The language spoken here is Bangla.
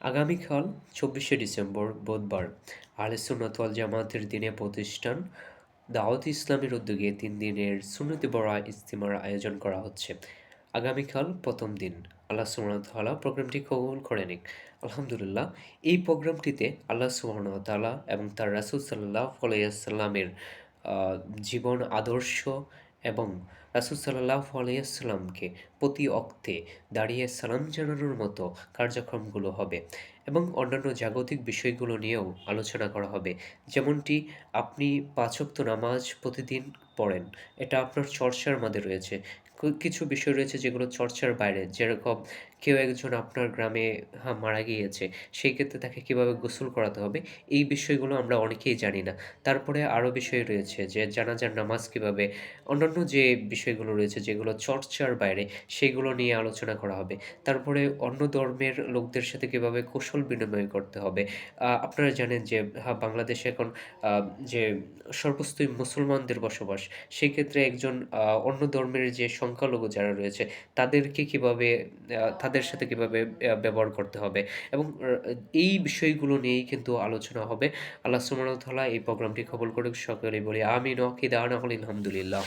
আগামীকাল ২৪শে ডিসেম্বর বুধবার আহলে সুন্নাত ওয়াল জামায়াতের দিনে প্রতিষ্ঠান দাওয়াত ইসলামের উদ্যোগে ৩ দিনের সুন্নতে বড়া ইজতিমার আয়োজন করা হচ্ছে। আগামীকাল প্রথম দিন। আল্লাহ সুবহানাহু ওয়া তাআলা প্রোগ্রামটি কবুল করে নিক। আলহামদুলিল্লাহ। এই প্রোগ্রামটিতে আল্লাহ সুবহানাহু ওয়া তাআলা এবং তার রাসূল সাল্লাল্লাহু আলাইহি ওয়াসাল্লামের জীবন আদর্শ এবং রাসূল সাল্লাল্লাহু আলাইহি ওয়াসাল্লামকে প্রতি অক্তে দাঁড়িয়ে সালাম জানানোর মতো কার্যক্রমগুলো হবে এবং অন্যান্য জাগতিক বিষয়গুলো নিয়েও আলোচনা করা হবে। যেমনটি আপনি ৫ ওয়াক্ত নামাজ প্রতিদিন পড়েন, এটা আপনার চর্চার মধ্যে রয়েছে। কিছু বিষয় রয়েছে যেগুলো চর্চার বাইরে। যেরকম কেউ একজন আপনার গ্রামে মারা গিয়েছে, সেই ক্ষেত্রে তাকে কিভাবে গোসল করাতে হবে, এই বিষয়গুলো আমরা অনেকেই জানি না। তারপরে আরও বিষয় রয়েছে যে জানাজার নামাজ কিভাবে, অন্যান্য যে বিষয়গুলো রয়েছে যেগুলো চর্চার বাইরে, সেগুলো নিয়ে আলোচনা করা হবে। তারপরে অন্য ধর্মের লোকদের সাথে কিভাবে কুশল বিনিময় করতে হবে। আপনারা জানেন যে বাংলাদেশে এখন আ যে সর্বস্তই মুসলমানদের বসবাস। সেক্ষেত্রে একজন অন্য ধর্মের যে সংখ্যালঘু যারা রয়েছে, তাদেরকে কিভাবে তাদের সাথে কিভাবে ব্যবহার করতে হবে এবং এই বিষয়গুলো নিয়েই কিন্তু আলোচনা হবে। আল্লাহ সুবহানাহু ওয়া তাআলা এই প্রোগ্রামটি কবুল করুক। সকলেই বলি আমিন ওয়া আখির দাওয়ানা আনিল হামদুলিল্লাহ।